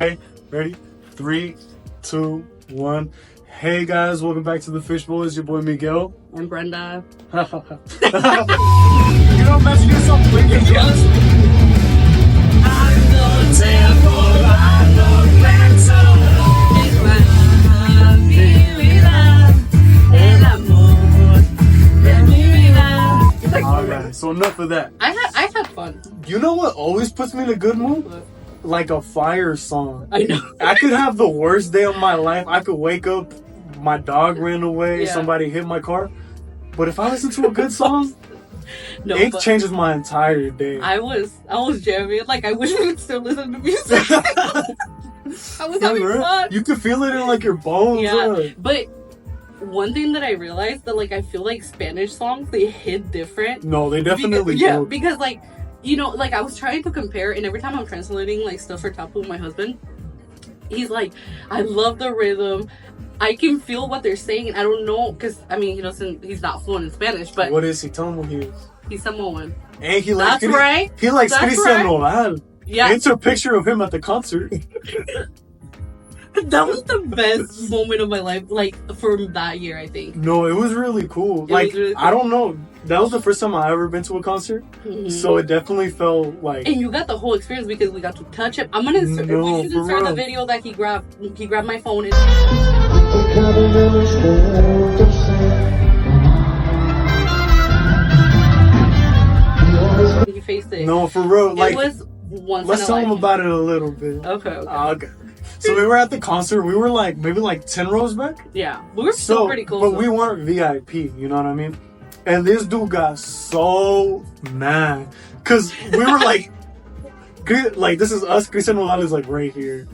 Okay, ready? 3, 2, 1. Hey guys, welcome back to the Fishbowl. It's your boy Miguel. I'm Brenda. You don't mess yourself thinking just. I'm the devil, I'm the ransom. Alright, so enough of that. I had fun. You know what always puts me in a good mood? What? Like a fire song. I know. I could have the worst day of my life. I could wake up, my dog ran away, Yeah. somebody hit my car. But if I listen to a good song, No, it but changes my entire day. I was jamming. Like, I wish we would still listen to music. I was having fun. You could feel it in like your bones. Yeah, but one thing that I realized that like I feel like Spanish songs they hit different. No, they definitely Yeah, do. because like you know, like I was trying to compare, and every time I'm translating like stuff for Tapu, my husband, he's like, I love the rhythm. I can feel what they're saying. I don't know, because I mean, he's not fluent in Spanish, but What is he? Tell him what he is. he's Samoan. And he likes That's right. He likes That's Cristiano right. Ronaldo. Yeah, It's a picture of him at the concert. that was the best moment of my life, like for that year, I think. No, it was really cool. It Like, was really cool. I don't know. That was the first time I ever been to a concert. Mhm. So it definitely felt like... And you got the whole experience because we got to touch him. I'm gonna insert, No, we should for insert the real. video that he grabbed. He grabbed my phone and he faced it. No, for real. Like, it was once. let's in a tell him life. about it a little bit. Okay. Okay. So we were at the concert. We were like, maybe like 10 rows back. Yeah, we were still pretty close. But we weren't VIP, you know what I mean? And this dude got so mad. Because we were like, this is us. Cristiano Ronaldo is like right here.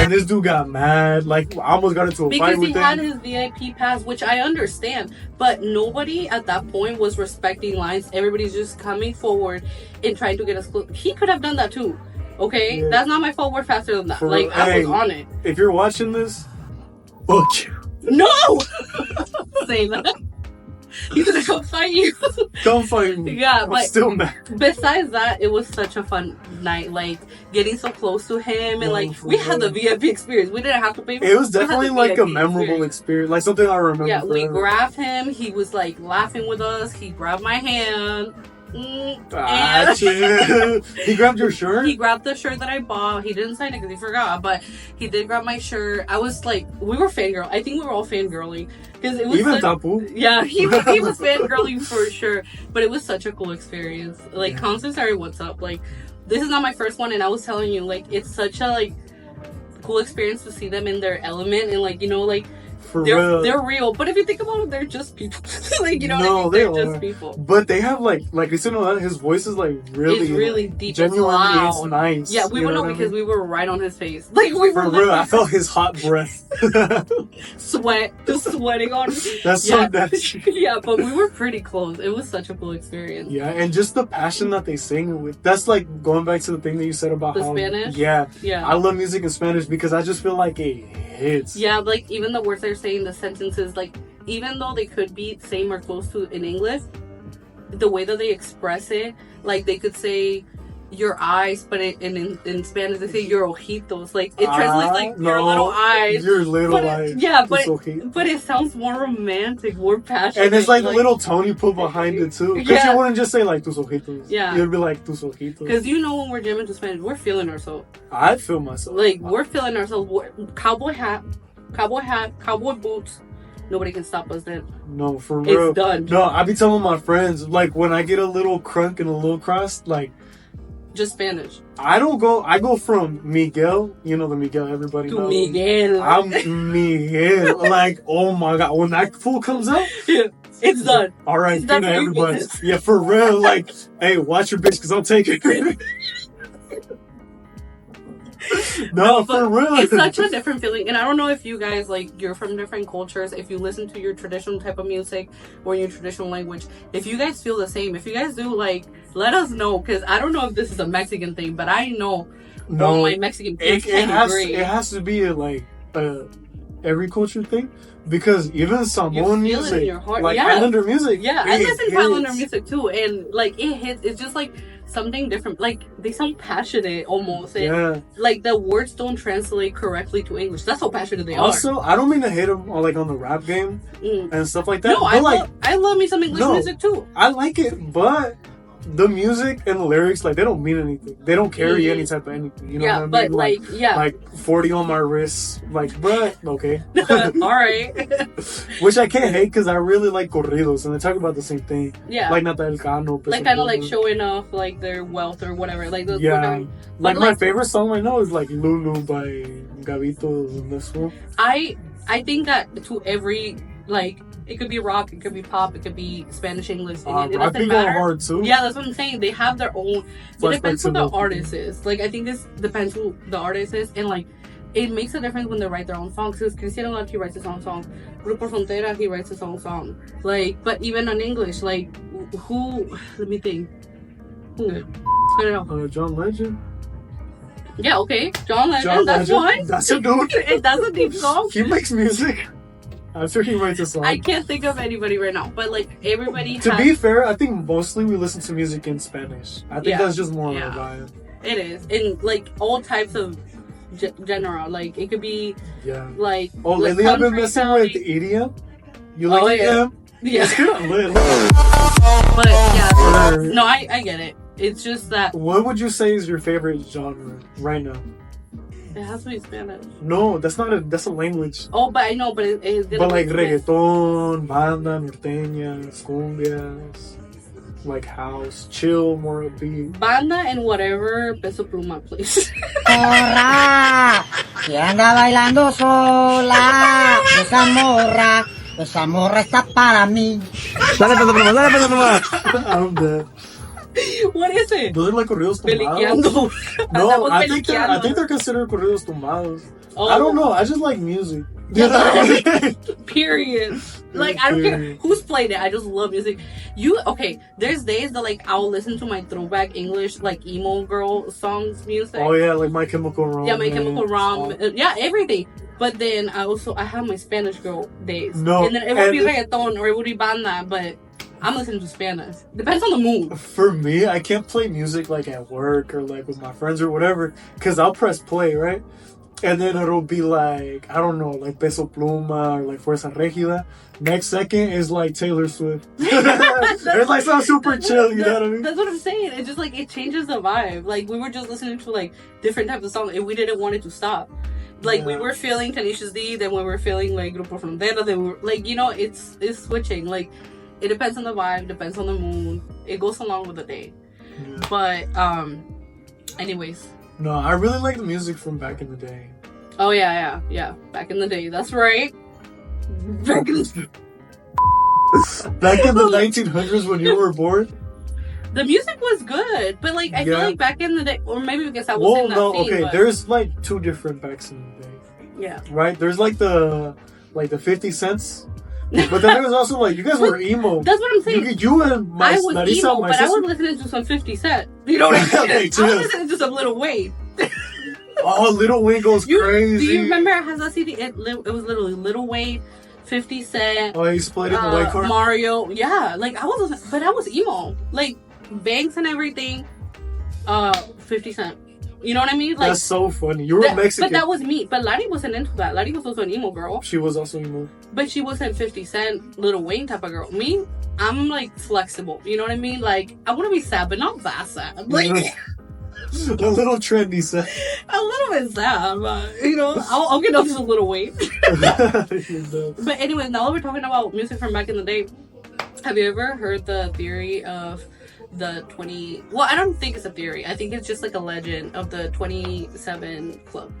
And this dude got mad. Like, I almost got into a fight because with he him. had his VIP pass, which I understand, but nobody at that point was respecting lines. Everybody's just coming forward and trying to get us close. He could have done that too. Okay, Yeah. that's not my fault. We're faster than that. For like real. I was Hey. on it. If you're watching this, fuck you. No, say that. He's gonna come fight you. Don't fight me. Yeah, I'm but still mad. besides that, it was such a fun night. Like getting so close to him, and No, like for we had the real. VIP experience. We didn't have to pay for It was we had the definitely like a VIP memorable experience. Like something I remember. Yeah, we forever. grabbed him. He was like laughing with us. He grabbed my hand. Ah, And chill. He grabbed your shirt? he grabbed the shirt that I bought. He didn't sign it because he forgot, but he did grab my shirt. I was like, we were fangirl. I think we were all fangirling because it was Even such- Tapu? Yeah, he was fangirling for sure. But it was such a cool experience. Like concerts are what's up. Like this is not my first one, and I was telling you, like it's such a like cool experience to see them in their element and like you know like. For real. They're real, but if you think about it, they're just people. Like you know, No, what I mean? they They're are. just people. But they have like Cristiano Ronaldo, his voice is like really, It's really deep. genuinely, It's it's loud. nice. Yeah, we you would know what I because mean? we were right on his face. Like we were For real, I literally felt his hot breath. just sweating on. That's yeah. so nasty. Yeah, but we were pretty close. It was such a cool experience. Yeah, and just the passion that they sing it with. That's like going back to the thing that you said about The how Spanish? Yeah, Yeah. I love music in Spanish because I just feel like it hits. Yeah, like even the words they're saying, the sentences, like even though they could be same or close to in English, the way that they express it, like they could say your eyes, but in Spanish they say your ojitos. Like it translates like your no, little eyes. Your little But eyes. yeah, Tus ojitos. but it sounds more romantic, more passionate. And there's like a little tone you put behind it too. Because Yeah. you wouldn't just say like tus ojitos. Yeah. You'd be like tus ojitos. Because you know when we're jamming to Spanish, we're feeling ourselves. I feel myself. Like we're feeling ourselves. Cowboy hat, cowboy boots. Nobody can stop us then. No, for real. It's done. No, I be telling my friends, like when I get a little crunk and a little crossed, like Just Spanish. I go from Miguel, you know the Miguel everybody To knows. Miguel. I'm Miguel. Like, oh my god, when that fool comes out, It's done. alright, That's to what everybody. it is. Yeah, for real. Like, hey, watch your bitch because I'll take it. No, But for real. It's such a different feeling. And I don't know if you guys, like, you're from different cultures, if you listen to your traditional type of music or your traditional language, if you guys feel the same, if you guys do, like, let us know. Because I don't know if this is a Mexican thing, but I know all my Mexican peers it can agree. has to be like every culture thing, because even Samoan You feel it music, in your heart. like Yeah. Islander music, Yeah, I it listen to Islander hits. music too, and like it hits. It's just like something different. Like they sound passionate almost, and Yeah. like the words don't translate correctly to English. That's how passionate they Also, I don't mean to hate them on the rap game are. and stuff like that. No, but I love me some English No. music too. I like it, but the music and the lyrics, like, they don't mean anything. They don't carry any type of anything. You know Yeah, what I mean? but like, yeah. Like 40 on my wrist. Like, bruh, okay. All right. Which I can't hate because I really like corridos and they talk about the same thing. Yeah. Like Natal Cano. Like kind of like showing off like their wealth or whatever. Like those. Yeah. Whatever. Like But, my favorite song right now is like Lulu by Gavito Nesco. I think that to every like. It could be rock, it could be pop, it could be Spanish, English. It I doesn't think matter. hard too. Yeah, that's what I'm saying. They have their own. It depends who the Flexible. artist is. Like I think this depends who the artist is, and like it makes a difference when they write their own songs. Because Cristiano Ronaldo, he writes his own songs. Grupo Frontera, he writes his own song. Like, but even in English, like who? Let me think. Who? Put it out. John Legend. Yeah, okay. John Legend. That's one. That's a dude. It does a deep song. He makes music. I'm sure he writes a song. I can't think of anybody right now, but like everybody. To be fair, I think mostly we listen to music in Spanish. I think Yeah. that's just more Yeah. of a vibe. It is in like all types of genre. Like it could be Yeah. like. Oh, like lately I've been country messing sounding. with EDM. You like Oh, EDM? Yeah. It's kind of lit. But yeah, Sure. no, I get it. It's just that What would you say is your favorite genre right now? it has to be Spanish. No, that's a language. Oh, but I know, but it's gonna But be like Spanish. reggaeton, banda, norteñas, cumbias, like house, chill, more upbeat. Banda and whatever Peso Pluma plays. Morra, que anda bailando sola, esa morra está para mí. I'm dead. What is it? Those are like corridos tumbados. Peliqueando. No, Andamos I think peliqueando. they're considered corridos tumbados. Oh. I don't know. I just like music. Yeah, Period. Like I don't care Period. who's played it. I just love music. Okay? There's days that like I'll listen to my throwback English like emo girl songs music. Oh yeah, like My Chemical Romance. Yeah, My Chemical Rom. Oh. Yeah, everything. But then I have my Spanish girl days. No, And then it would be and- reggaeton or it would be banda, but I'm listening to Spanish. Depends on the mood. For me, I can't play music like at work or like with my friends or whatever, because I'll press play, right? And then it'll be like, I don't know, like Peso Pluma or like Fuerza Regida. Next second is like Taylor Swift. It's like something super chill, you know what I mean? That's what I'm saying. It's just like it changes the vibe. Like we were just listening to like different types of songs and we didn't want it to stop. Like we Yeah. were feeling Tenacious D, then we were feeling like Grupo Frontera, then we were like, you know, it's switching. Like it depends on the vibe, depends on the mood. It goes along with the day. Yeah. But anyways. No, I really like the music from back in the day. Oh yeah. Back in the day, that's right. Back in Back in the 1900s when you were born? the music was good, but like I feel Yeah. like back in the day, or maybe because I was Well, in that no, scene, okay, but, there's like two different backs in the day, yeah. right? There's like the 50 cents, but then there was also like, you guys were emo. That's what I'm saying. You and my I was Marisa, emo, my but I sister. was listening to some 50 Cent. You know what I mean? Me too. I was listening to some Lil Wayne. Oh, Little Wayne goes crazy. Do you remember it has that CD? It was literally Lil Wayne, 50 Cent, Oh, he split it in the white car. Mario. Yeah, like I was listening, but I was emo. Like Banks and everything. 50 Cent. You know what I mean? Like That's so funny. You were Mexican. But that was me. But Lani wasn't into that. Lani was also an emo girl. She was also emo. But she wasn't 50 Cent, Lil Wayne type of girl. Me, I'm like flexible. You know what I mean? Like I want to be sad, but not that sad. Like A little trendy set. a little bit sad, but you know, I'll get up to Lil Wayne. But anyway, now that we're talking about music from back in the day, have you ever heard the theory of the 20? Well, I don't think it's a theory. I think it's just like a legend of the 27 Club.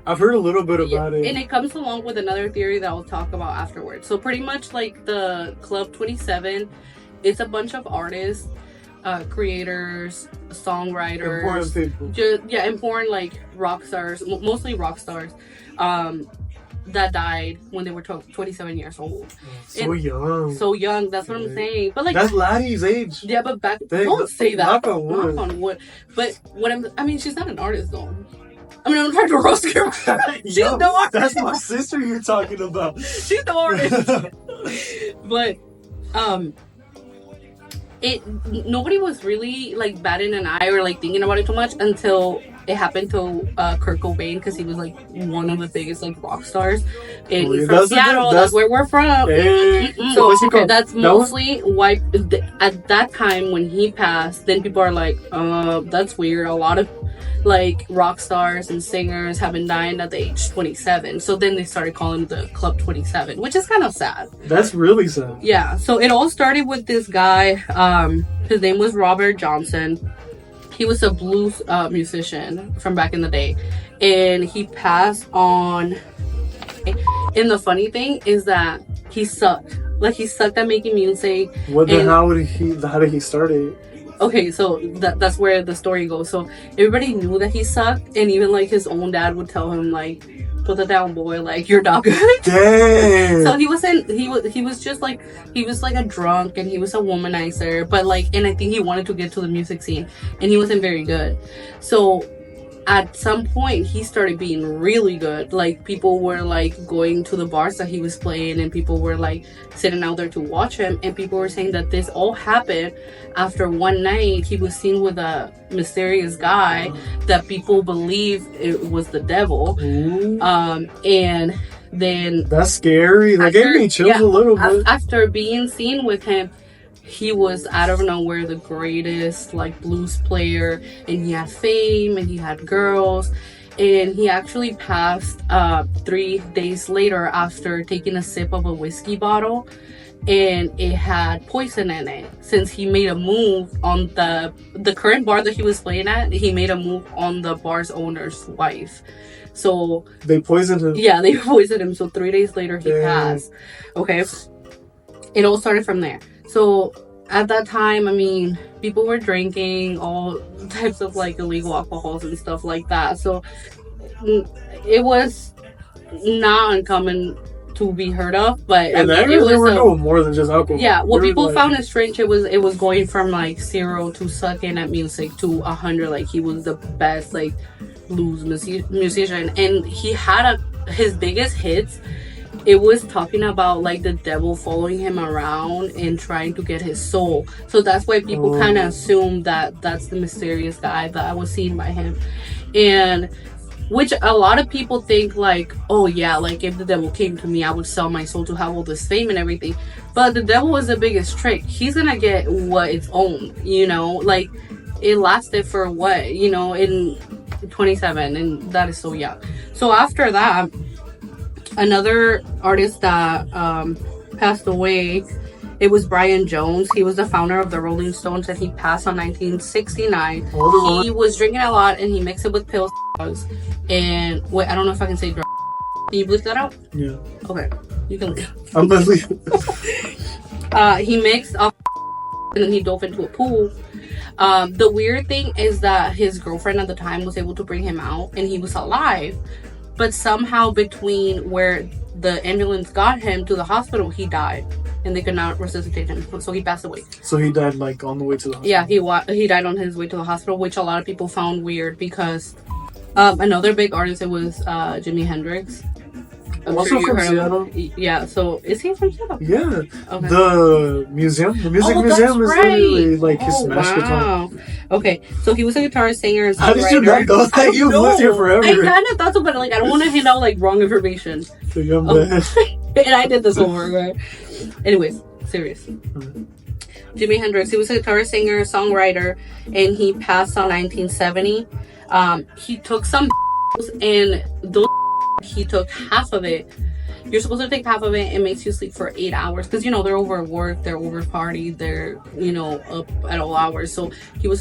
I've heard a little bit about And it. it comes along with another theory that I'll talk about afterwards. So pretty much like the Club 27, it's a bunch of artists, creators, songwriters, Important people. important like rock stars, mostly rock stars, that died when they were 27 years old. So young. So young, that's what I'm saying. But like That's Laddie's age. yeah, but back Dang, don't say that. knock on wood. Knock on wood. But I mean, she's not an artist though. I mean, I'm trying to roast her. She's Yo, the artist. that's my sister you're talking about. She's the artist. But nobody was really like batting an eye or like thinking about it too much until it happened to Kurt Cobain, because he was like one of the biggest like rock stars from Seattle. That's where we're from. So that's mostly why at that time when he passed, then people are like, that's weird. A lot of like rock stars and singers have been dying at the age 27. So then they started calling the Club 27, which is kind of sad. That's really sad. Yeah. So it all started with this guy. His name was Robert Johnson. He was a blues musician from back in the day, and he passed on. And the funny thing is that he sucked. Like, he sucked at making music. How did he start it? Okay, so that's where the story goes. So everybody knew that he sucked, and even like his own dad would tell him like, "Put it down, boy. Like, you're not good." Damn. So he was like a drunk, and he was a womanizer, but like, and I think he wanted to get to the music scene, and he wasn't very good. So at some point he started being really good. Like, people were like going to the bars that he was playing, and people were like sitting out there to watch him, and people were saying that this all happened after one night he was seen with a mysterious guy that people believe it was the devil. And then that's scary. That gave me chills a little bit. After being seen with him, he was out of nowhere the greatest like blues player, and he had fame and he had girls, and he actually passed 3 days later after taking a sip of a whiskey bottle, and it had poison in it. Since he made a move on the current bar that he was playing at, he made a move on the bar's owner's wife. So they poisoned him. Yeah, they poisoned him. So 3 days later he passed. Okay, it all started from there. So at that time, I mean, people were drinking all types of like illegal alcohols and stuff like that. So it was not uncommon to be heard of, but and I mean, they were doing more than just alcohol. Yeah, what people found it strange, it was going from like 0 to sucking at music to 100. Like, he was the best like blues musician, and he had his biggest hits. It was talking about like the devil following him around and trying to get his soul. So that's why people kind of assume that that's the mysterious guy that was seen by him. And which a lot of people think like, oh yeah, like if the devil came to me, I would sell my soul to have all this fame and everything. But the devil was the biggest trick. He's gonna get what it's owned, you know? Like, it lasted for what, you know, in 27, and that is so young. So after that, another artist that passed away, it was Brian Jones. He was the founder of the Rolling Stones, and he passed on 1969. He was drinking a lot, and he mixed it with pills. And wait, I don't know if I can say drugs. Can you bleep that out? Yeah. Okay, you can leave. I'm gonna leave. He mixed up, and then he dove into a pool. The weird thing is that his girlfriend at the time was able to bring him out, and he was alive. But somehow between where the ambulance got him to the hospital, he died, and they could not resuscitate him. So he passed away. So he died like on the way to the hospital? Yeah, he died on his way to the hospital, which a lot of people found weird because another big artist, it was Jimi Hendrix. Also from Seattle? Yeah, so is he from Seattle? Yeah. Okay. The music museum is literally like his smash guitar. Okay, so he was a guitarist, singer, and songwriter. How did you not know that? You've lived here forever. I kind of thought so, but like, I don't want to hand out like wrong information. So you're bad. And I did this homework, right? Anyways, serious. Jimi Hendrix, he was a guitarist, singer, songwriter, and he passed on 1970. He took some and those he took half of it. You're supposed to take half of it. It makes you sleep for 8 hours because, you know, they're overworked, they're over partied, they're, you know, up at all hours. So he was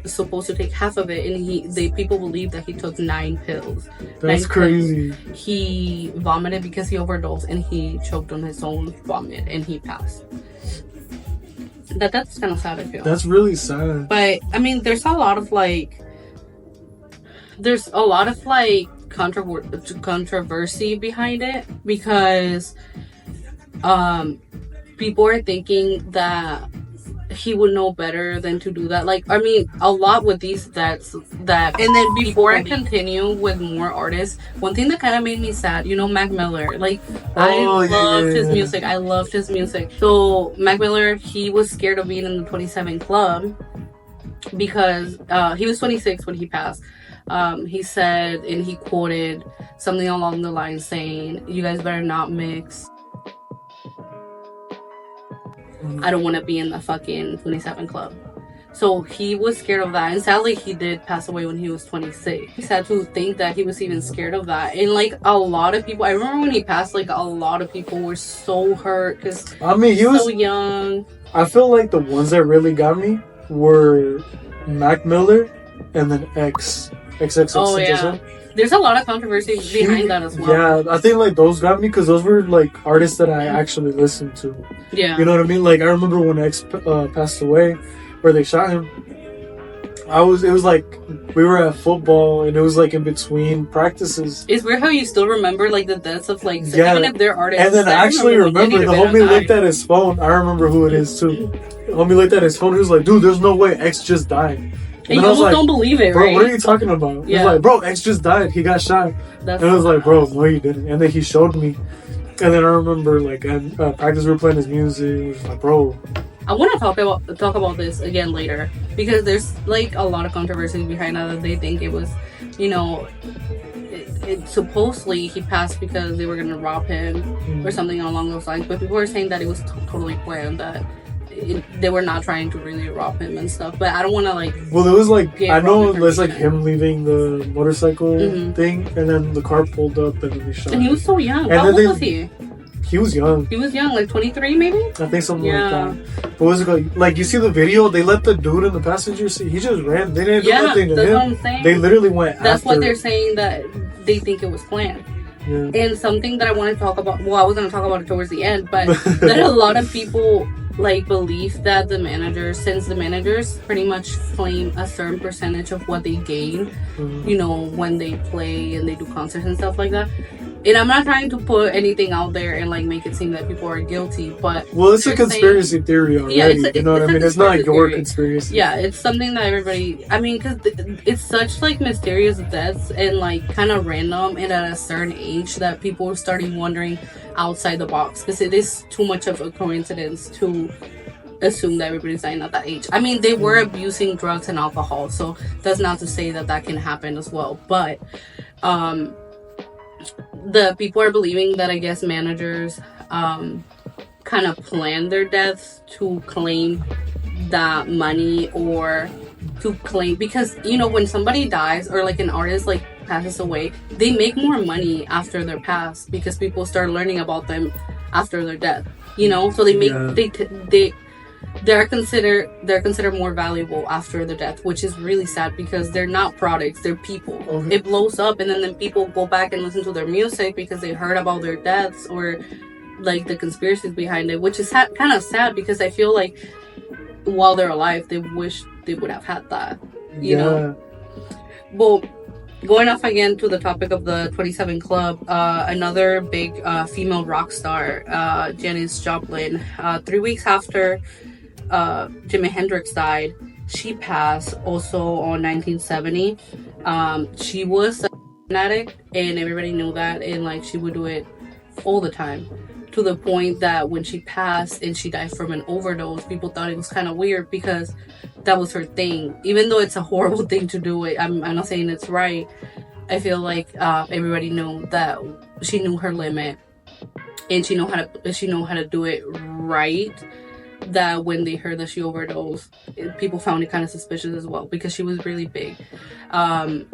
supposed to take half of it, and people believe that he took 9 pills. That's crazy. Pills. He vomited because he overdosed, and he choked on his own vomit, and he passed. That's kind of sad, I feel. That's really sad. But I mean, there's a lot of controversy behind it because people are thinking that he would know better than to do that. Like, I mean, a lot with these deaths that. And then before I continue with more artists, one thing that kind of made me sad, you know, Mac Miller. Like, I loved his music. I loved his music. So Mac Miller, he was scared of being in the 27 Club because he was 26 when he passed. He said, and he quoted something along the line saying, "You guys better not mix. I don't want to be in the fucking 27 Club." So he was scared of that, and sadly he did pass away when he was 26. It's sad to think that he was even scared of that. And like a lot of people, I remember when he passed, like a lot of people were so hurt because I mean, he was so young. I feel like the ones that really got me were Mac Miller and then XXX. Oh yeah, there's a lot of controversy behind that as well. Yeah, I think like those got me because those were like artists that I actually listened to. Yeah, you know what I mean. Like I remember when X passed away, where they shot him. It was like we were at football and it was like in between practices. It's weird how you still remember like the deaths of like even if they're artists. And then I actually remember the homie looked at his phone. I remember who it is too. The homie looked at his phone. He was like, "Dude, there's no way X just died." And you almost like, don't believe it, bro, right? What are you talking about? Yeah. He's like, "Bro, X just died. He got shot." And I was like, "Bro, no, he didn't." And then he showed me. And then I remember like at practice we were playing his music. It was like, bro. I want to talk about this again later because there's like a lot of controversy behind that. They think it was, you know, it supposedly he passed because they were gonna rob him or something along those lines. But people are saying that it was totally planned, that they were not trying to really rob him and stuff. But I don't want to like. Well, it was like I know it's like him leaving the motorcycle thing, and then the car pulled up, and then they shot. And he was so young. And how old was he? He was young. He was young, like 23 maybe? I think something like that. But what was it called? Like, you see the video, they let the dude in the passenger seat, he just ran. They didn't do nothing to that's him. What I'm saying. They literally went That's after. what they're saying, that they think it was planned. Yeah. And something that I want to talk about, well, I was going to talk about it towards the end, but that a lot of people like believe that the managers, since the managers pretty much claim a certain percentage of what they gain, you know, when they play and they do concerts and stuff like that. And I'm not trying to put anything out there and like make it seem that people are guilty, but well, it's a conspiracy theory already. Yeah, you know what I mean? It's not your conspiracy. Yeah, it's something that everybody. I mean, because it's such like mysterious deaths and like kind of random, and at a certain age that people are starting wondering outside the box, because it is too much of a coincidence to assume that everybody's dying at that age. I mean, they were abusing drugs and alcohol, so that's not to say that that can happen as well, but the people are believing that I guess managers kind of plan their deaths to claim that money, or to claim, because you know when somebody dies or like an artist like passes away, they make more money after their pass because people start learning about them after their death, you know, so they make they're considered more valuable after the death, which is really sad because they're not products, they're people. It blows up and then people go back and listen to their music because they heard about their deaths or like the conspiracies behind it, which is kind of sad because I feel like while they're alive they wish they would have had that, you know. Well, going off again to the topic of the 27 Club, another big female rock star, Janis Joplin, 3 weeks after Jimi Hendrix died, she passed also on 1970. She was an addict and everybody knew that, and like she would do it all the time, to the point that when she passed and she died from an overdose, people thought it was kind of weird because that was her thing, even though it's a horrible thing to do it. I'm not saying it's right. I feel like everybody knew that she knew her limit, and she know how to do it right. That when they heard that she overdosed, people found it kind of suspicious as well because she was really big.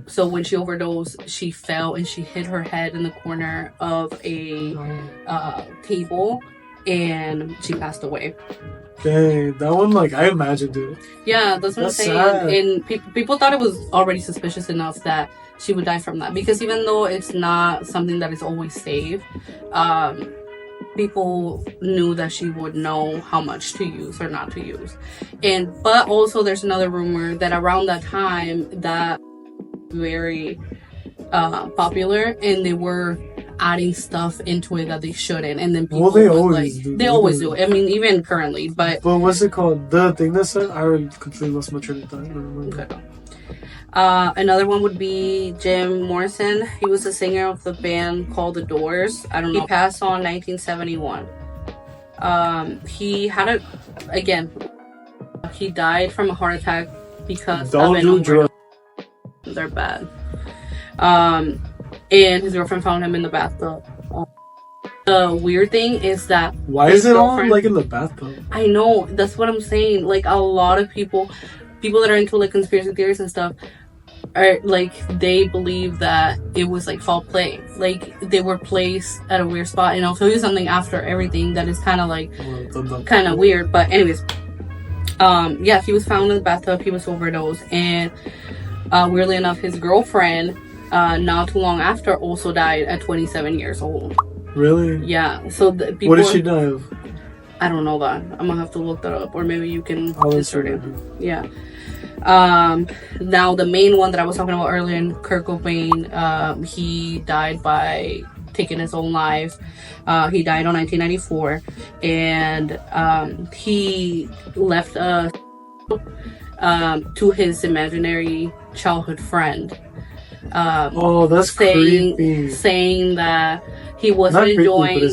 So when she overdosed, she fell and she hit her head in the corner of a table, and she passed away. Dang, that one, like, I imagined it. Yeah, that's what I'm saying. Sad. And people thought it was already suspicious enough that she would die from that, because even though it's not something that is always safe, people knew that she would know how much to use or not to use. But also there's another rumor that around that time that very popular, and they were adding stuff into it that they shouldn't, and then people Well, they always do. They always do. I mean, even currently, but what's it called? The thing that said, I already completely lost my train of thought. Okay. Another one would be Jim Morrison. He was the singer of the band called The Doors. I don't know. He passed on 1971. He had he died from a heart attack because don't do drugs. They're bad. And his girlfriend found him in the bathtub. The weird thing is that is it all like in the bathtub? I know, that's what I'm saying. Like, a lot of people that are into like conspiracy theories and stuff are like, they believe that it was like foul play, like they were placed at a weird spot. And I'll tell you something after everything that is kind of like kind of weird, but anyways, yeah, he was found in the bathtub. He was overdosed, and weirdly enough, his girlfriend not too long after also died at 27 years old. Really? Yeah. So what did she die of? I don't know that. I'm gonna have to look that up, or maybe you can insert it. Yeah. Now the main one that I was talking about earlier, Kurt Cobain, he died by taking his own life. He died in 1994, and he left to his imaginary childhood friend. That's creepy. Saying that he wasn't enjoying,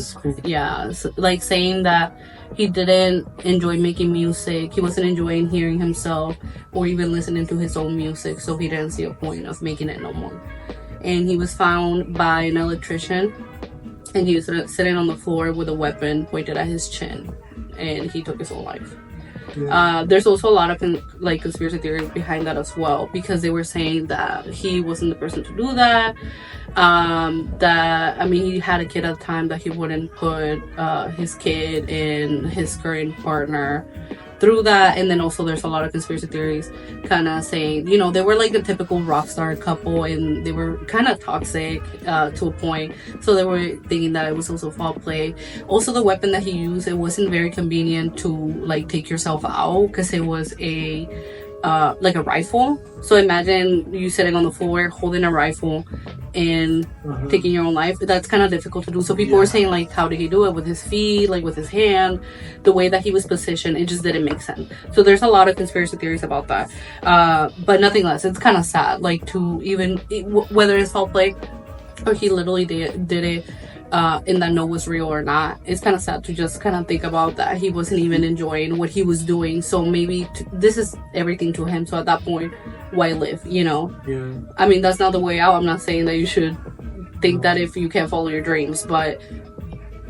like saying that he didn't enjoy making music, he wasn't enjoying hearing himself or even listening to his own music, so he didn't see a point of making it no more. And he was found by an electrician, and he was sitting on the floor with a weapon pointed at his chin, and he took his own life. Yeah. There's also a lot of conspiracy theories behind that as well, because they were saying that he wasn't the person to do that. That, I mean, he had a kid at the time, that he wouldn't put his kid and his current partner through that. And then also there's a lot of conspiracy theories kind of saying, you know, they were like a typical rock star couple, and they were kind of toxic to a point, so they were thinking that it was also foul play. Also, the weapon that he used, it wasn't very convenient to like take yourself out, because it was a like a rifle. So imagine you sitting on the floor holding a rifle and taking your own life. That's kind of difficult to do. So people were saying, like, how did he do it? With his feet, like with his hand, the way that he was positioned, it just didn't make sense. So there's a lot of conspiracy theories about that, but nothing less. It's kind of sad, like, to even whether it's foul play or he literally did it and that no was real or not. It's kind of sad to just kind of think about that he wasn't even enjoying what he was doing. So maybe this is everything to him, so at that point, why live, you know? Yeah. I mean, that's not the way out. I'm not saying that you should think that if you can't follow your dreams, but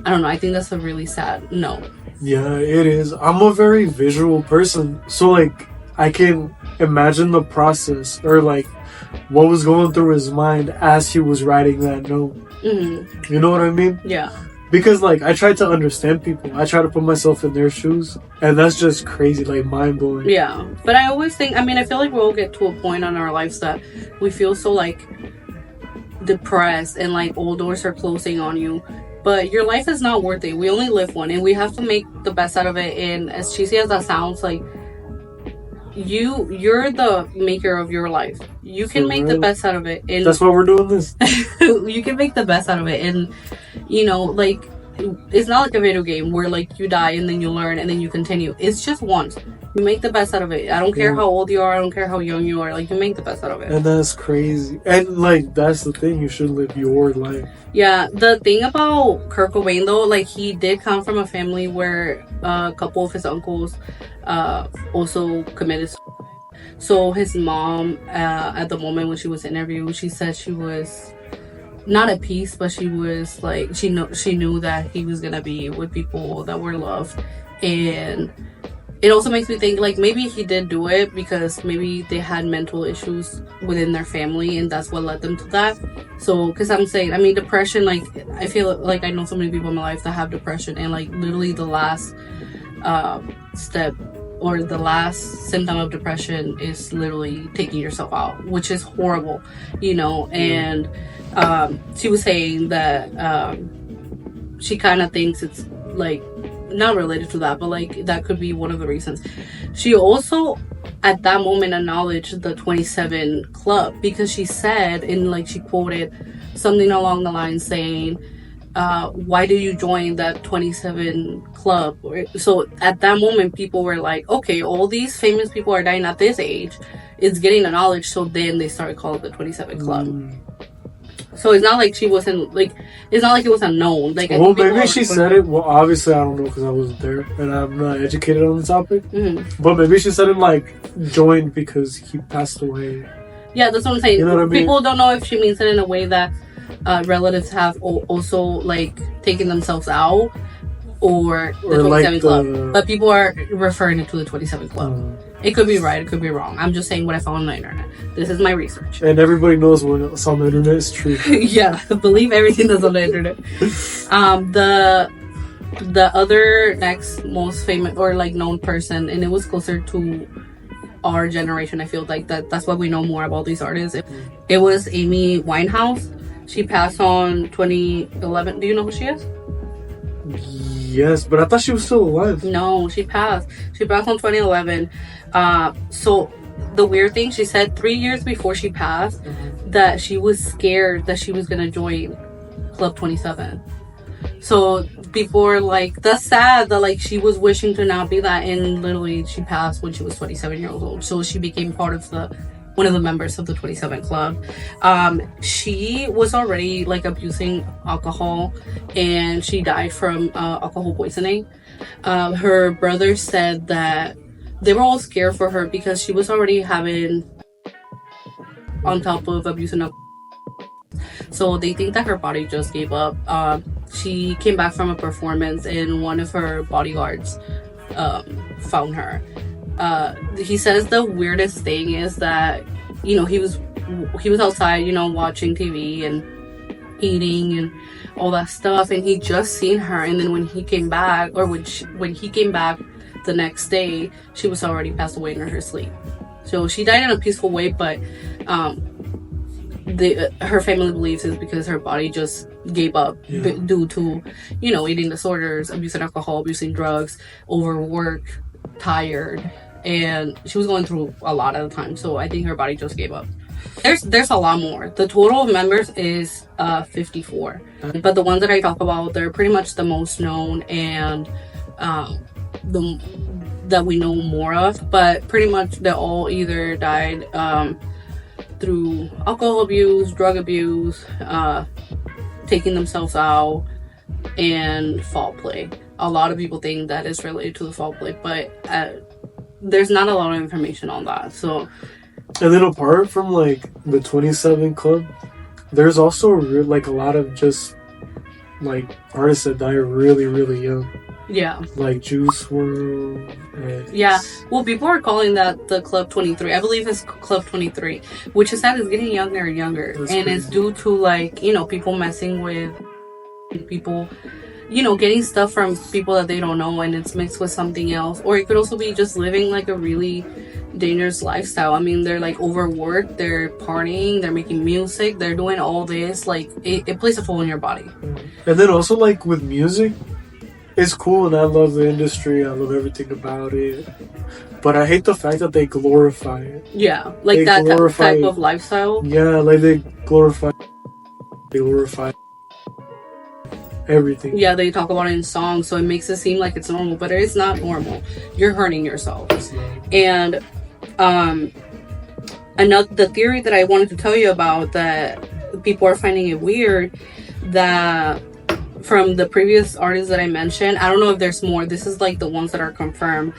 I don't know, I think that's a really sad no. Yeah, it is. I'm a very visual person, so like I can imagine the process, or like what was going through his mind as he was writing that note. Mm-hmm. You know what I mean? Yeah. Because like I try to understand people, I try to put myself in their shoes, and that's just crazy, like mind blowing. Yeah, but I always think, I mean, I feel like we'll get to a point in our lives that we feel so like depressed and like all doors are closing on you, but your life is not worth it. We only live one, and we have to make the best out of it. And as cheesy as that sounds, like you're the maker of your life. You can make the best out of it, and that's why we're doing this. You can make the best out of it, and you know, like, it's not like a video game where like you die and then you learn and then you continue. It's just once. You make the best out of it. I don't care how old you are, I don't care how young you are, like, you make the best out of it. And that's crazy. And like, that's the thing, you should live your life. Yeah, the thing about Kurt Cobain though, like, he did come from a family where a couple of his uncles also committed suicide. So his mom, at the moment when she was interviewed, she said she was not at peace, but she was like, she knew that he was gonna be with people that were loved. And it also makes me think, like, maybe he did do it because maybe they had mental issues within their family, and that's what led them to that. So, because I'm saying, I mean, depression, like, I feel like I know so many people in my life that have depression, and like literally the last step or the last symptom of depression is literally taking yourself out, which is horrible, you know. And she was saying that she kind of thinks it's like not related to that, but like that could be one of the reasons. She also at that moment acknowledged the 27 club, because she said, and like she quoted something along the line saying, why did you join that 27 club? So at that moment, people were like, okay, all these famous people are dying at this age. It's getting the knowledge. So then they started calling the 27 club. So it's not like she wasn't, like, it's not like it was unknown. Like, well, maybe she said it. Well, obviously, I don't know because I wasn't there and I'm not educated on the topic. But maybe she said it like joined because he passed away. Yeah, that's what I'm saying. You know what I mean? People don't know if she means it in a way that relatives have also like taken themselves out or the 27 like club. But people are referring it to the 27 club. It could be right, it could be wrong. I'm just saying what I found on the internet. This is my research. And everybody knows what's on the internet is true. Yeah, believe everything that's on the internet. The other next most famous or like known person, and it was closer to our generation, I feel like that's why we know more about these artists. It was Amy Winehouse. She passed on 2011. Do you know who she is? Yes, but I thought she was still alive. No, she passed. She passed on 2011. So the weird thing, she said 3 years before she passed that she was scared that she was gonna join Club 27. So people are like, that's sad that like she was wishing to not be that, and literally she passed when she was 27 years old. So she became part of one of the members of the 27 club. She was already like abusing alcohol, and she died from alcohol poisoning. Her brother said that they were all scared for her because she was already having, on top of abusing alcohol. So they think that her body just gave up. She came back from a performance and one of her bodyguards found her. He says the weirdest thing is that, you know, he was outside, you know, watching TV and eating and all that stuff, and he just seen her, and then when he came back, or when he came back the next day, she was already passed away in her sleep. So she died in a peaceful way, but her family believes it's because her body just gave up due to, you know, eating disorders, abusing alcohol, abusing drugs, overwork, tired, and she was going through a lot at the time. So I think her body just gave up. There's a lot more. The total of members is 54, but the ones that I talk about, they're pretty much the most known and that we know more of. But pretty much they all either died through alcohol abuse, drug abuse, taking themselves out, and foul play. A lot of people think that is related to the foul play, but there's not a lot of information on that. So, and then apart from like the 27 club, there's also like a lot of just like artists that die really, really young. Yeah. Like Juice WRLD. Yeah. Well, people are calling that the Club 23. I believe it's Club 23, which is that it's getting younger and younger. That's and crazy. It's due to, like, you know, people messing with people, you know, getting stuff from people that they don't know, and it's mixed with something else. Or it could also be just living like a really dangerous lifestyle. I mean, they're like overworked, they're partying, they're making music, they're doing all this. Like, it plays a toll on your body. And then also, like, with music, it's cool, and I love the industry. I love everything about it. But I hate the fact that they glorify it. Yeah, like they that type of lifestyle. Yeah, like they glorify everything. Yeah, they talk about it in songs, so it makes it seem like it's normal, but it's not normal. You're hurting yourself. And the theory that I wanted to tell you about that people are finding it weird, that from the previous artists that I mentioned, I don't know if there's more. This is like the ones that are confirmed.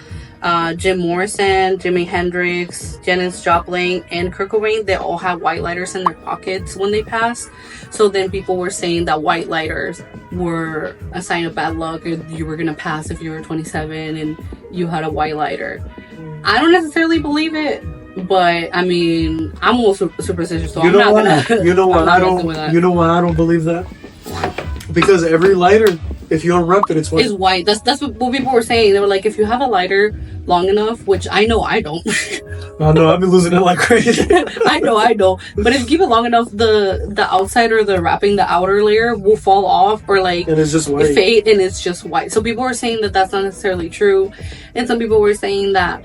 Jim Morrison, Jimi Hendrix, Janis Joplin, and Kurt Cobain, they all had white lighters in their pockets when they passed. So then people were saying that white lighters were a sign of bad luck, or you were gonna pass if you were 27 and you had a white lighter. I don't necessarily believe it, but I mean, I'm also superstitious, so I'm not gonna. You know why I don't. You know why I don't believe that? Because every lighter, if you unwrap it, it's white. It's white. That's what people were saying. They were like, if you have a lighter long enough, which I know I don't. I know, I've been losing it like crazy. I know. But if you keep it long enough, the outside or the wrapping, the outer layer will fall off, or like, and it's just white. Fade, and it's just white. So people were saying that that's not necessarily true, and some people were saying that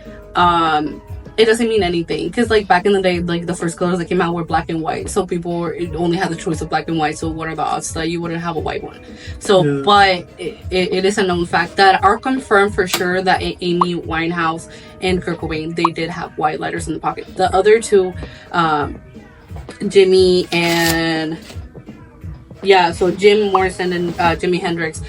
it doesn't mean anything, because like back in the day, like the first colors that came out were black and white, so people only had the choice of black and white. So what are the odds that you wouldn't have a white one? So Yeah. but it is a known fact that are confirmed for sure that Amy Winehouse and Kurt Cobain, they did have white lighters in the pocket. The other two, Jimmy and so Jim Morrison and Jimi Hendrix,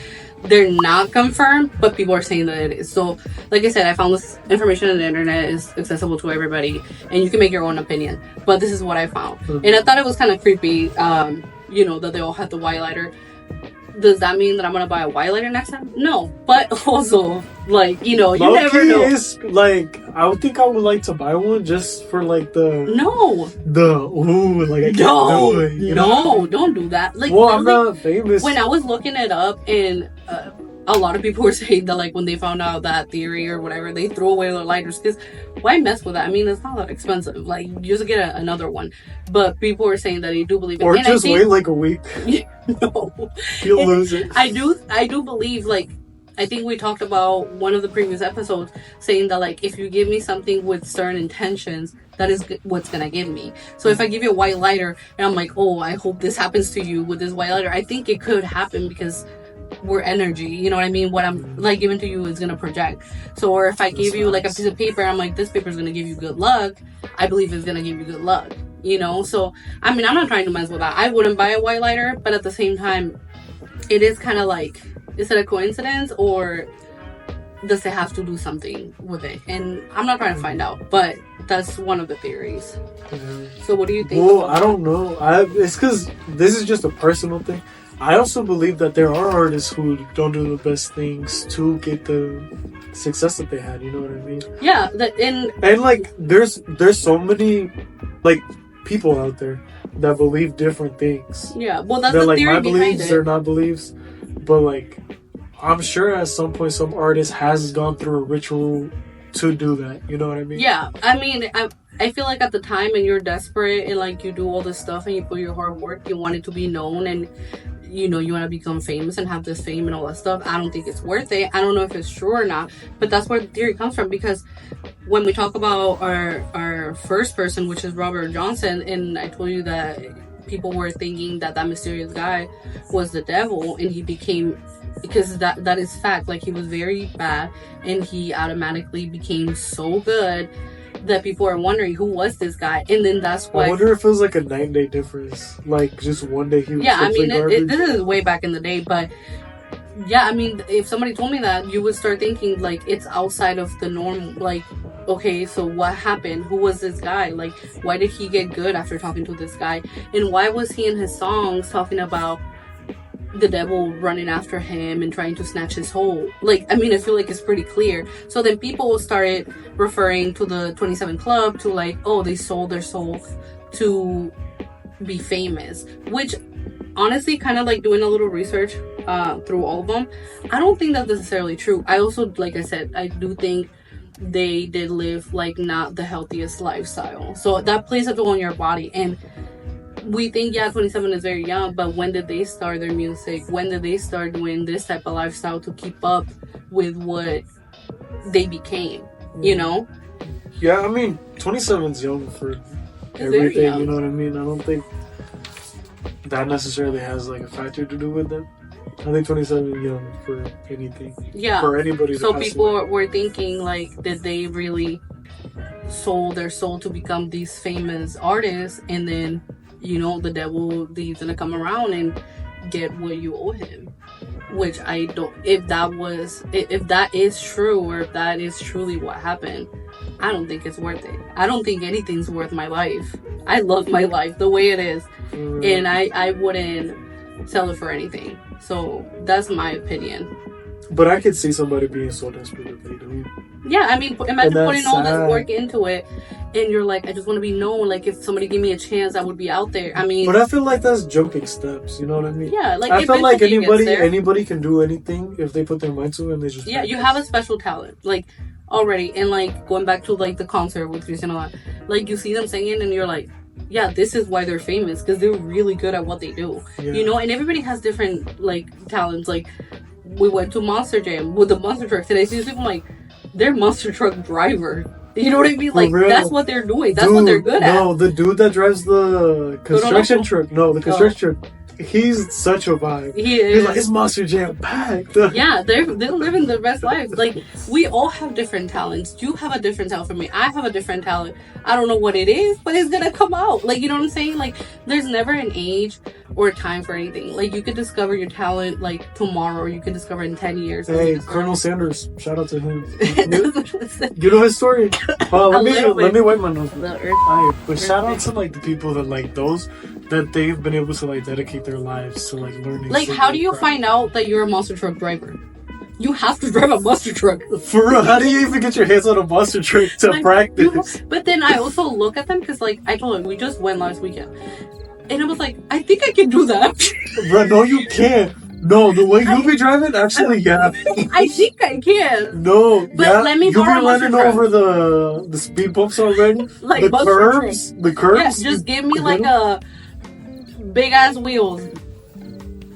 they're not confirmed, but people are saying that it is. So like I said, I found this information on the internet, is accessible to everybody, and you can make your own opinion, but this is what I found. And I thought it was kind of creepy, that they all had the white lighter. Does that mean that I'm gonna buy a white lighter next time? No, but also, like, you never know. Is like, I would think I would like to buy one just for like I can't do it, don't do that. Like, well, I'm not famous. When I was looking it up, and a lot of people were saying that, like, when they found out that theory or whatever, they threw away their lighters, because why mess with that? I mean, it's not that expensive. Like, you just get another one. But people were saying that they do believe it. Or just wait like a week. No, You'll lose it. I do believe, like, I think we talked about one of the previous episodes saying that, like, if you give me something with certain intentions, that is what's gonna give me. So if I give you a white lighter and I'm like, oh, I hope this happens to you with this white lighter, I think it could happen, because we're energy, you know what I mean? What I'm like giving to you is gonna project. So, or if I give you like a piece of paper, I'm like, this paper is gonna give you good luck, I believe it's gonna give you good luck, So I mean, I'm not trying to mess with that. I wouldn't buy a white lighter, but at the same time, it is kind of like, is it a coincidence, or does it have to do something with it? And I'm not trying to find out, but that's one of the theories. Yeah. So what do you think? Well, I don't know. It's because this is just a personal thing. I also believe that there are artists who don't do the best things to get the success that they had. You know what I mean? Yeah, and like there's so many like people out there that believe different things. Yeah, well, that's they're the like theory my behind beliefs, it. they're not beliefs, but like I'm sure at some point some artist has gone through a ritual to do that. You know what I mean? Yeah, I mean, I feel like at the time, and you're desperate, and like you do all this stuff and you put your hard work, you want it to be known, and you want to become famous and have this fame and all that stuff. I don't think it's worth it. I don't know if it's true or not, but that's where the theory comes from, because when we talk about our first person, which is Robert Johnson, and I told you that people were thinking that mysterious guy was the devil, and he became, because that is fact, like he was very bad and he automatically became so good that people are wondering who was this guy. And then that's why I wonder if it was like a 9-day difference, like just one day he was I mean, garbage. this is way back in the day, but yeah, I mean, if somebody told me that, you would start thinking like it's outside of the norm. Like, okay, so what happened? Who was this guy? Like, why did he get good after talking to this guy? And why was he in his songs talking about the devil running after him and trying to snatch his soul? Like, I mean, I feel like it's pretty clear. So then people started referring to the 27 Club to like, oh, they sold their soul to be famous, which honestly, kind of like doing a little research through all of them, I don't think that's necessarily true. I also, like I said, I do think they did live like not the healthiest lifestyle, so that plays a toll on your body. And we think 27 is very young, but when did they start their music? When did they start doing this type of lifestyle to keep up with what they became? Yeah, I mean 27's young for It's everything, young. you know what I mean? I don't think that necessarily has like a factor to do with them. I think 27 is young for anything. Yeah. For anybody. So people were thinking like, did they really sold their soul to become these famous artists, and then the devil, he's gonna come around and get what you owe him? Which I don't. If that is true, or if that is truly what happened, I don't think it's worth it. I don't think anything's worth my life. I love my life the way it is, and I wouldn't sell it for anything. So that's my opinion. But I could see somebody being so desperate that they do. Yeah, I mean, imagine putting all this sad. work into it, and you're like, I just want to be known. Like, if somebody gave me a chance, I would be out there. I mean, but I feel like that's jumping steps. You know what I mean? Yeah, like I feel like eventually you get there. anybody can do anything if they put their mind to it and they just. Yeah, you have a special talent, like, already. And like going back to like the concert with Christian Aguilera, like you see them singing, and you're like, yeah, this is why they're famous, because they're really good at what they do. Yeah. And everybody has different like talents. Like, we went to Monster Jam with the monster trucks, and I see people like, they're monster truck driver, You know what I mean? Like, real. that's what they're doing. That's what they're good at. No, the dude that drives the construction truck. No, the construction truck. He's such a vibe. He is. He's like, his monster jam packed. Yeah, they're living their best lives. Like, we all have different talents. You have a different talent from me. I have a different talent. I don't know what it is, but it's gonna come out. Like, you know what I'm saying? Like, there's never an age or a time for anything. Like, you could discover your talent like tomorrow, or you can discover in 10 years. Hey, Colonel Sanders, shout out to him. You know his story? Let me wipe my nose. Alright, but shout out to like the people that like those that they've been able to like dedicate their lives to like learning. Like, how do you find out that you're a monster truck driver? You have to drive a monster truck. For real, how do you even get your hands on a monster truck to like, practice? But then I also look at them because, like, I told him we just went last weekend, and I was like, I think I can do that. Bro, no, you can't. No, the way you be driving, actually, yeah. I think I can. No, but yeah. Let me you be running truck. over the speed bumps already. Like the curves. Truck. The curves. Yeah, just give me like a big ass wheels.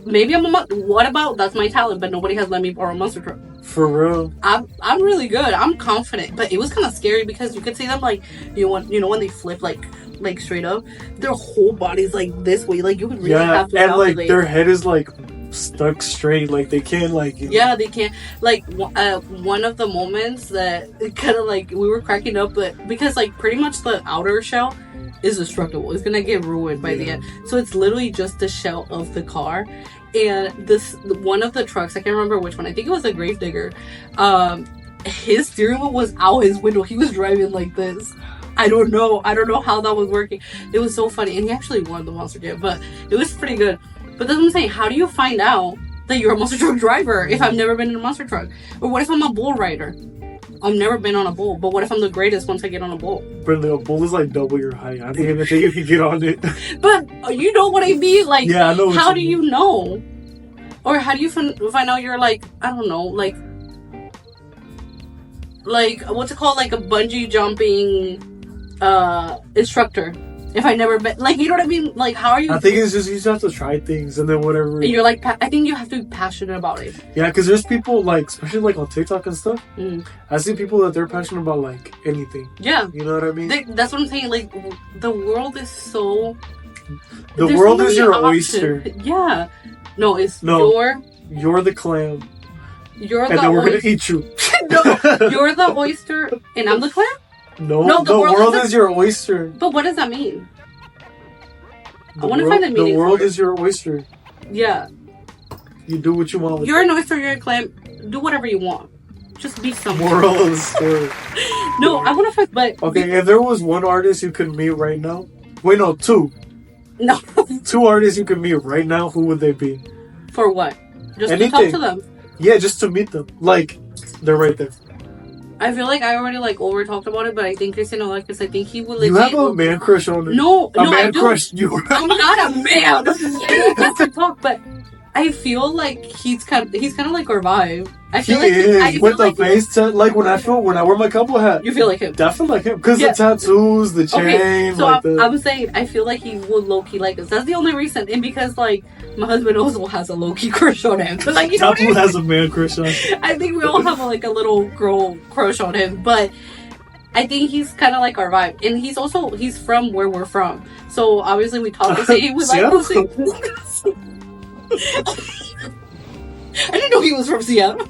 Maybe I'm what about that's my talent, but nobody has let me borrow a monster truck. For real. I'm really good. I'm confident, but it was kind of scary because you could see them like you know when they flip like straight up, their whole body's like this way. Like you could really have to and like their head is like stuck straight. Like they can't like. Yeah, they can't. Like one of the moments that kind of like we were cracking up, but because like pretty much the outer shell is destructible. It's gonna get ruined by the end. So it's literally just the shell of the car. And this one of the trucks, I can't remember which one. I think it was a Gravedigger. His steering wheel was out his window. He was driving like this. I don't know how that was working. It was so funny, and he actually won the monster jam, but it was pretty good. But that's what I'm saying. How do you find out that you're a monster truck driver if I've never been in a monster truck? Or what if I'm a bull rider? I've never been on a bull, but what if I'm the greatest once I get on a bull? But a bull is like double your height. I don't even think you can get on it. But you know what I mean? Like, yeah, I know. How do you know? Or how do you find out you're like, I don't know, like what's it called? Like a bungee jumping instructor. If I never been, like, you know what I mean? Like, how are you? I think it's just you just have to try things and then whatever. And you're like, I think you have to be passionate about it. Yeah, because there's people like, especially like on TikTok and stuff. I see people that they're passionate about like anything. Yeah, you know what I mean. That's what I'm saying. Like, the world is so. The world is your oyster. Yeah. No, you're the clam. You're and the then we're gonna eat you. No, you're the oyster and I'm the clam? No, the world is your oyster. But what does that mean? I want to find the meaning. The world is your oyster. Yeah. You do what you want. You're an oyster, you're a clam. Do whatever you want. Just be something. Moral of the story. No, I want to find, but... Okay, if there was one artist you could meet right now... Wait, no, two. No. Two artists you could meet right now, who would they be? For what? Just anything. to talk to them? Yeah, just to meet them. Like, they're right there. I feel like I already over talked about it, but I think Cristiano, because I think he would. You have a man crush on him. No, a man I do. crush. You. I'm not a man. That's to talk, but I feel like he's kind of like our vibe. I feel with the face like when I wear my couple hat. You feel like him. Definitely like him because the tattoos, the chain. Okay, so like I'm saying I feel like he would low key like us. That's the only reason, and because like my husband also has a low key crush on him. But like Tapu has a man crush on him. I think we all have like a little girl crush on him, but I think he's kind of like our vibe, and he's from where we're from. So obviously we talk the same. We like the same. I didn't know he was from Seattle.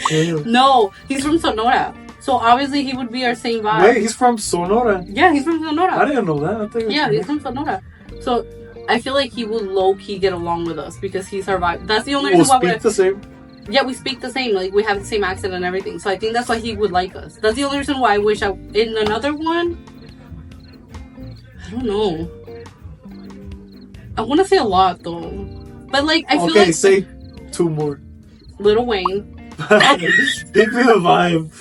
Yeah. No, he's from Sonora. So obviously he would be our same vibe. Wait, he's from Sonora? Yeah, he's from Sonora. I didn't know that. Yeah, he's from Sonora. So I feel like he would low-key get along with us because he's our vibe. That's the only reason why we speak the same. Yeah, we speak the same. Like, we have the same accent and everything. So I think that's why he would like us. That's the only reason why I wish in another one... I don't know. I want to say a lot, though. But, like, I feel like... Okay, say two more. Lil Wayne. Give me the vibe.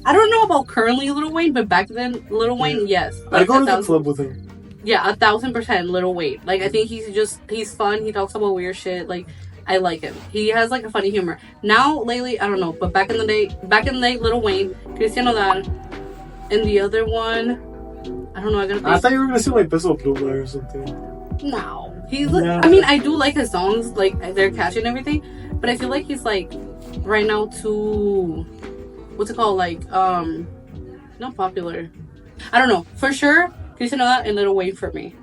I don't know about currently Lil Wayne, but back then, Lil Wayne, yes. Like, I go to the club with him. Yeah, 1,000% Lil Wayne. Like, I think he's fun. He talks about weird shit. Like, I like him. He has, like, a funny humor. Now, lately, I don't know. But back in the day, Lil Wayne, Cristiano Dal, and the other one, I don't know. I thought you were going to say, like, Peso Pluma or something. No. I mean, I do like his songs. Like, they're catchy and everything. But I feel like he's, like, right now too... What's it called? Like, Not popular. I don't know. For sure, Cristian Nodal and Lil Wayne for me.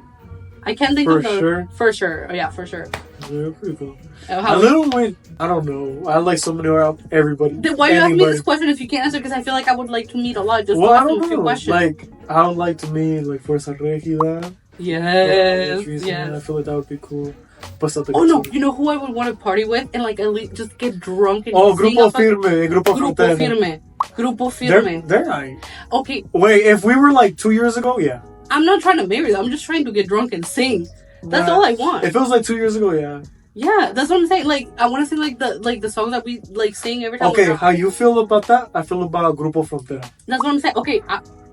I can't think For of the... sure? For sure. Oh, yeah, for sure. Yeah, pretty cool. How A Little Wayne, I don't know. I like so many everybody. Then why you ask me Anybody. this question if you can't answer? Because I feel like I would like to meet a lot. Just Well, to I ask them don't a few know. questions. Like, I would like to meet, like, Fuerza Regida. Yes. I Yes. feel like that would be cool. But something Oh no, you know who I would want to party with and like at least just get drunk and sing Grupo off of- Firme. Grupo Grupo Frontera. Firme. Grupo Firme. They're right. Okay, Wait, if we were like 2 years ago, yeah. I'm not trying to marry them. I'm just trying to get drunk and sing. That's all I want. If it was like 2 years ago, yeah. Yeah, that's what I'm saying. Like, I want to sing like the songs that we like sing every time. Okay, how you feel about that? I feel about Grupo Frontera. That's what I'm saying. Okay,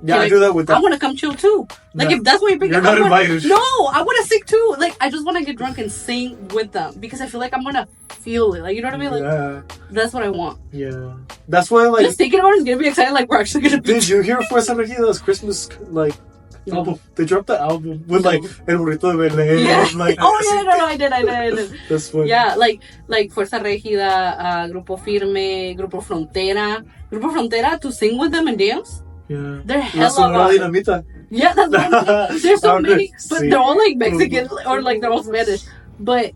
Yeah, I do that with that. I want to come chill too. Like, No, if that's what you're picking, you're not invited. No, I want to sing too. Like, I just want to get drunk and sing with them because I feel like I'm gonna feel it. Like, you know what I mean? Like, Yeah, that's what I want. yeah. That's why, like, Just thinking about it is gonna be excited. Like, we're actually gonna be. did you hear Fuerza Regida's Christmas, like, album? They dropped the album with, like, El Burrito de Belén. Yeah. Like, Oh yeah, no, I did. That's funny. Yeah, like Fuerza Regida, Grupo Firme, Grupo Frontera. Grupo Frontera, to sing with them and dance. Yeah. They're La hella Sonora vibe. Dinamita. Yeah, that's what I'm saying. There's so many, but Sí. they're all like Mexican or like they're all Spanish. But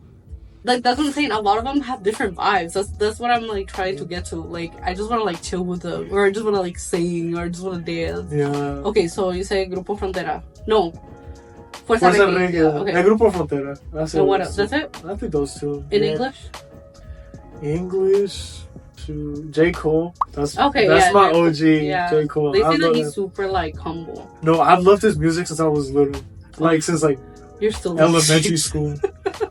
like that's what I'm saying. A lot of them have different vibes. That's what I'm like trying to get to. Like I just want to like chill with them, or I just want to like sing, or I just want to dance. Yeah. Okay, so you say Grupo Frontera? No, Fuerza Regida. Regida. Okay. El Grupo Frontera. That's And it. what else? That's it I think those two. in Yeah. English. English to J. Cole. That's Okay, that's yeah, my J. OG Yeah, J. Cole. they I say that love he's it. super like humble. No, I've loved his music since I was little. Like since like You're still elementary school.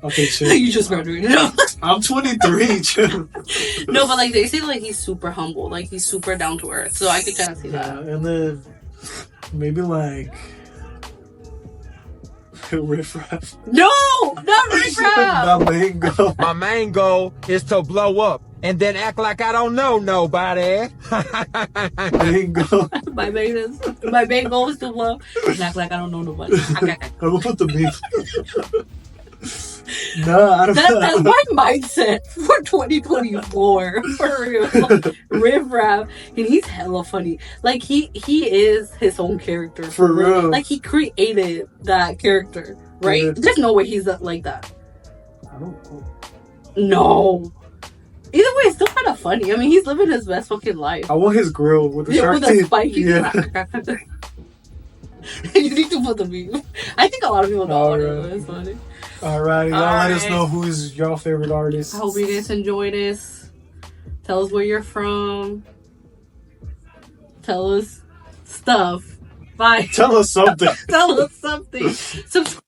Okay, chill. You just graduated. No. I'm 23. Chill. No, but like they say like he's super humble, like he's super down to earth. So I could kind of see Yeah, that. and then maybe like Riff Raff. No, not Riff Raff. My mango. My main goal is to blow up and then act like I don't know nobody. Mango. My main goal is to love. Act like I don't know nobody. I'm gonna put the beef. No, I don't That's my mindset for 2024. For real. Riff Raff, and he's hella funny. Like he is his own character. For real. Like he created that character, right? Yeah. There's no way he's like that. I don't know. No. Either way, it's still kind of funny. I mean, he's living his best fucking life. I want his grill with the Yeah, shark with a teeth. spike. Yeah. You need to put the beef. I think a lot of people know what it Alright. is. Funny. Alrighty, y'all let us Alright. know who's your favorite artist. I hope you guys enjoy this. Tell us where you're from. Tell us stuff. Bye. Tell us something. Tell us something. Subscribe.